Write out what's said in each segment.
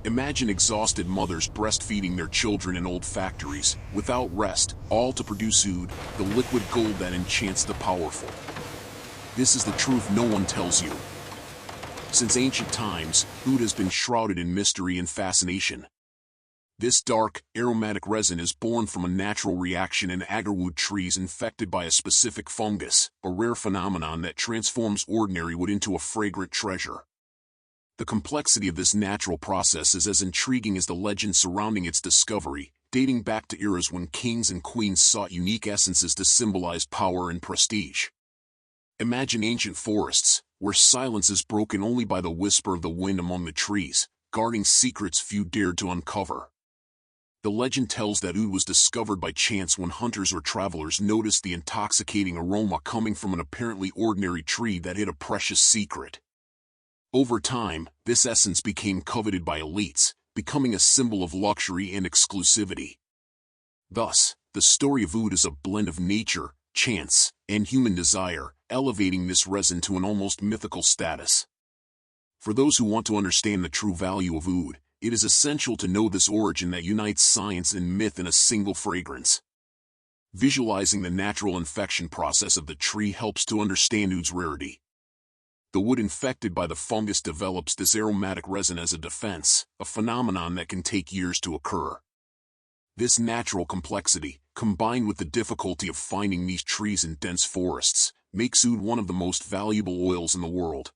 Imagine exhausted mothers breastfeeding their children in old factories, without rest, all to produce oud, the liquid gold that enchants the powerful. This is the truth no one tells you. Since ancient times, oud has been shrouded in mystery and fascination. This dark, aromatic resin is born from a natural reaction in agarwood trees infected by a specific fungus, a rare phenomenon that transforms ordinary wood into a fragrant treasure. The complexity of this natural process is as intriguing as the legend surrounding its discovery, dating back to eras when kings and queens sought unique essences to symbolize power and prestige. Imagine ancient forests, where silence is broken only by the whisper of the wind among the trees, guarding secrets few dared to uncover. The legend tells that oud was discovered by chance when hunters or travelers noticed the intoxicating aroma coming from an apparently ordinary tree that hid a precious secret. Over time, this essence became coveted by elites, becoming a symbol of luxury and exclusivity. Thus, the story of oud is a blend of nature, chance, and human desire, elevating this resin to an almost mythical status. For those who want to understand the true value of oud, it is essential to know this origin that unites science and myth in a single fragrance. Visualizing the natural infection process of the tree helps to understand oud's rarity. The wood infected by the fungus develops this aromatic resin as a defense, a phenomenon that can take years to occur. This natural complexity, combined with the difficulty of finding these trees in dense forests, makes oud one of the most valuable oils in the world.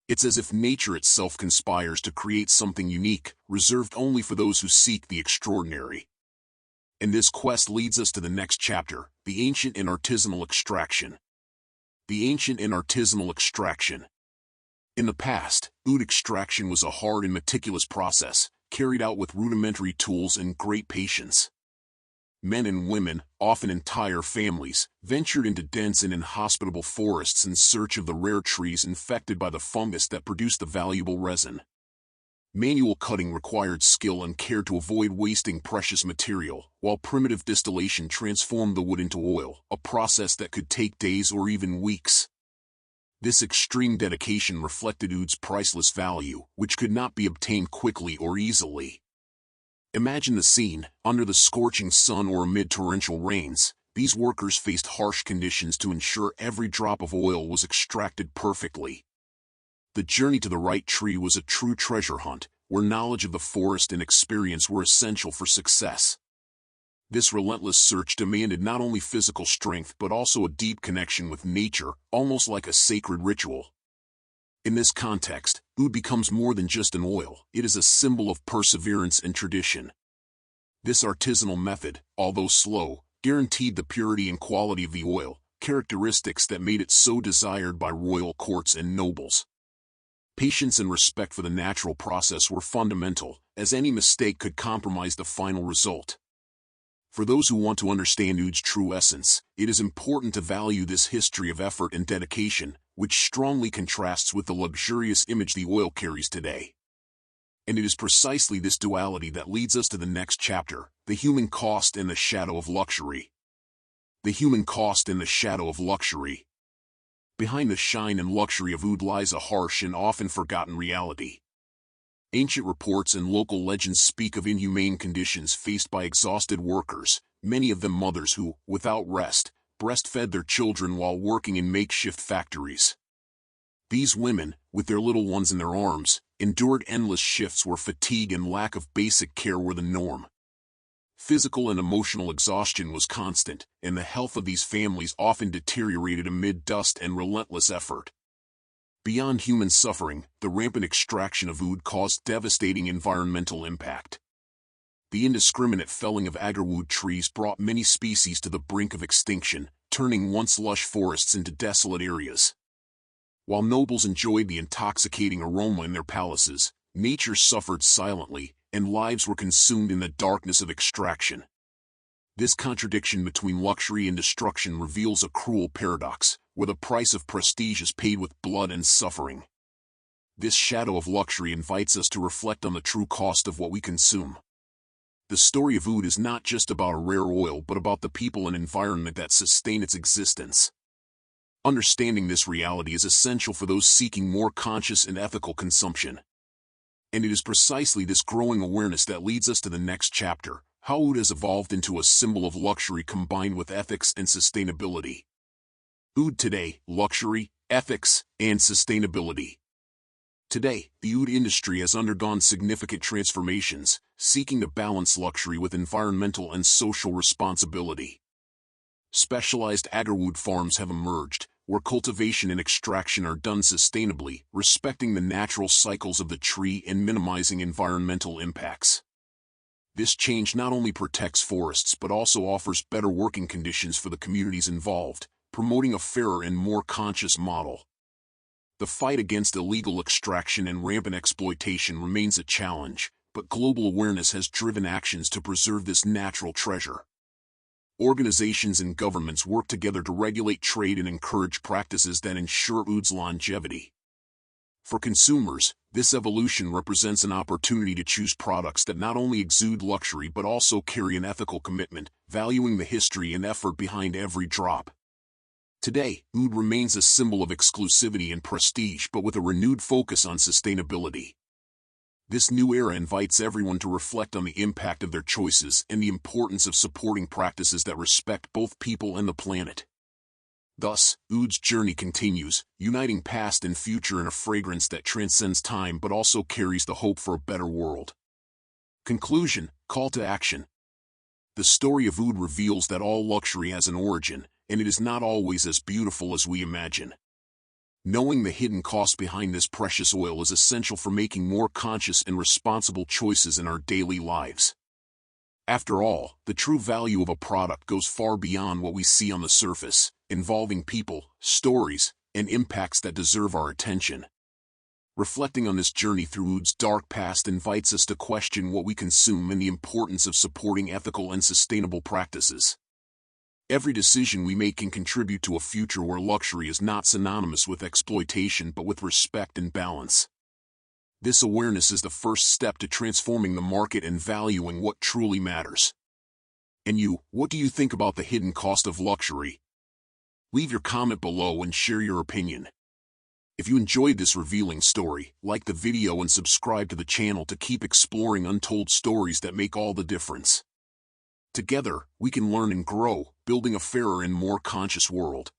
It's as if nature itself conspires to create something unique, reserved only for those who seek the extraordinary. And this quest leads us to the next chapter, the ancient and artisanal extraction. The ancient and artisanal extraction. In the past, oud extraction was a hard and meticulous process, carried out with rudimentary tools and great patience. Men and women, often entire families, ventured into dense and inhospitable forests in search of the rare trees infected by the fungus that produced the valuable resin. Manual cutting required skill and care to avoid wasting precious material, while primitive distillation transformed the wood into oil, a process that could take days or even weeks. This extreme dedication reflected oud's priceless value, which could not be obtained quickly or easily. Imagine the scene: under the scorching sun or amid torrential rains, these workers faced harsh conditions to ensure every drop of oil was extracted perfectly. The journey to the right tree was a true treasure hunt, where knowledge of the forest and experience were essential for success. This relentless search demanded not only physical strength but also a deep connection with nature, almost like a sacred ritual. In this context, oud becomes more than just an oil, it is a symbol of perseverance and tradition. This artisanal method, although slow, guaranteed the purity and quality of the oil, characteristics that made it so desired by royal courts and nobles. Patience and respect for the natural process were fundamental, as any mistake could compromise the final result. For those who want to understand oud's true essence, it is important to value this history of effort and dedication, which strongly contrasts with the luxurious image the oil carries today. And it is precisely this duality that leads us to the next chapter, the human cost and the shadow of luxury. The human cost and the shadow of luxury. Behind the shine and luxury of oud lies a harsh and often forgotten reality. Ancient reports and local legends speak of inhumane conditions faced by exhausted workers, many of them mothers who, without rest, breastfed their children while working in makeshift factories. These women, with their little ones in their arms, endured endless shifts where fatigue and lack of basic care were the norm. Physical and emotional exhaustion was constant, and the health of these families often deteriorated amid dust and relentless effort. Beyond human suffering, the rampant extraction of oud caused devastating environmental impact. The indiscriminate felling of agarwood trees brought many species to the brink of extinction, turning once lush forests into desolate areas. While nobles enjoyed the intoxicating aroma in their palaces, nature suffered silently, and lives were consumed in the darkness of extraction. This contradiction between luxury and destruction reveals a cruel paradox, where the price of prestige is paid with blood and suffering. This shadow of luxury invites us to reflect on the true cost of what we consume. The story of oud is not just about a rare oil but about the people and environment that sustain its existence. Understanding this reality is essential for those seeking more conscious and ethical consumption. And it is precisely this growing awareness that leads us to the next chapter, how oud has evolved into a symbol of luxury combined with ethics and sustainability. Oud today, luxury, ethics, and sustainability. Today, the oud industry has undergone significant transformations, seeking to balance luxury with environmental and social responsibility. Specialized Agarwood farms have emerged, where cultivation and extraction are done sustainably, respecting the natural cycles of the tree and minimizing environmental impacts. This change not only protects forests but also offers better working conditions for the communities involved, promoting a fairer and more conscious model. The fight against illegal extraction and rampant exploitation remains a challenge, but global awareness has driven actions to preserve this natural treasure. Organizations and governments work together to regulate trade and encourage practices that ensure oud's longevity. For consumers, this evolution represents an opportunity to choose products that not only exude luxury but also carry an ethical commitment, valuing the history and effort behind every drop. Today, oud remains a symbol of exclusivity and prestige, but with a renewed focus on sustainability. This new era invites everyone to reflect on the impact of their choices and the importance of supporting practices that respect both people and the planet. Thus, oud's journey continues, uniting past and future in a fragrance that transcends time but also carries the hope for a better world. Conclusion, call to action. The story of oud reveals that all luxury has an origin, and it is not always as beautiful as we imagine. Knowing the hidden cost behind this precious oil is essential for making more conscious and responsible choices in our daily lives. After all, the true value of a product goes far beyond what we see on the surface, involving people, stories, and impacts that deserve our attention. Reflecting on this journey through oud's dark past invites us to question what we consume and the importance of supporting ethical and sustainable practices. Every decision we make can contribute to a future where luxury is not synonymous with exploitation but with respect and balance. This awareness is the first step to transforming the market and valuing what truly matters. And you, what do you think about the hidden cost of luxury? Leave your comment below and share your opinion. If you enjoyed this revealing story, like the video and subscribe to the channel to keep exploring untold stories that make all the difference. Together, we can learn and grow, building a fairer and more conscious world.